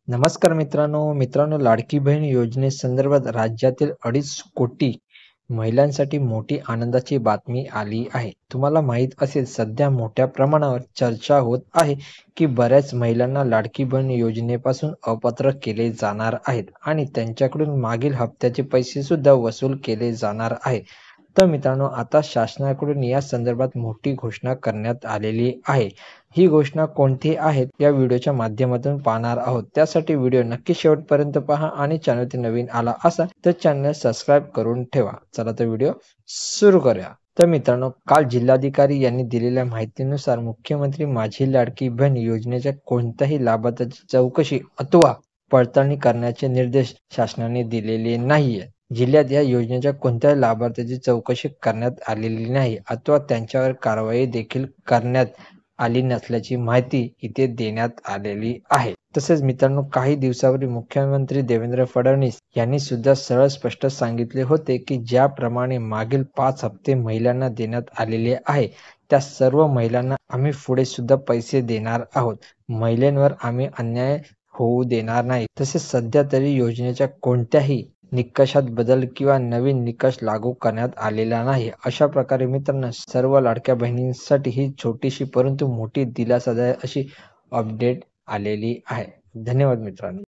नमस्कार मित्रांनो, लाडकी बहीण योजनेसंदर्भात राज्यातील 2.5 कोटी महिलांसाठी मोठी आनंदाची बातमी आली आहे. तुम्हाला माहीत असेल सध्या मोठ्या प्रमाणावर चर्चा होत आहे की बऱ्याच महिलांना लाडकी बहीण योजनेपासून अपात्र केले जाणार आहेत आणि त्यांच्याकडून मागील हप्त्याचे पैसे सुद्धा वसूल केले जाणार आहे. तर मित्रांनो, आता शासनाकडून या संदर्भात मोठी घोषणा करण्यात आलेली आहे. ही घोषणा कोणती आहे या व्हिडिओच्या माध्यमातून पाहणार आहोत. त्यासाठी व्हिडिओ नक्की शेवटपर्यंत पहा आणि चॅनलवरती नवीन आला असाल तर चॅनल सबस्क्राईब करून ठेवा. चला तर व्हिडिओ सुरू करूया. तर मित्रांनो, काल जिल्हाधिकारी यांनी दिलेल्या माहितीनुसार मुख्यमंत्री माझी लाडकी बहीण योजनेच्या कोणत्याही लाभार्थ्याची चौकशी अथवा पडताळणी करण्याचे निर्देश शासनाने दिलेले नाहीये. जिल्ह्यात या योजनेच्या कोणत्याही लाभार्थ्याची चौकशी करण्यात आलेली नाही अथवा त्यांच्यावर कारवाई देखील करण्यात आली नसल्याची माहिती इथे देण्यात आलेली आहे. तसेच मित्रांनो, काही दिवसापूर्वी मुख्यमंत्री देवेंद्र फडणवीस यांनी सुद्धा सरळ स्पष्ट सांगितले होते की ज्याप्रमाणे मागील 5 हप्ते महिलांना देण्यात आलेले आहे त्या सर्व महिलांना आम्ही पुढे सुद्धा पैसे देणार आहोत. महिलांवर आम्ही अन्याय होऊ देणार नाही. तसेच सध्या तरी योजनेच्या कोणत्याही निकषात बदल किंवा नवीन निकष लागू करण्यात आलेला नाही. अशा प्रकारे मित्रांनो, सर्व लाडक्या बहिणींसाठी ही छोटीशी परंतु मोठी दिलासादायक अशी अपडेट आलेली आहे. धन्यवाद मित्रांनो.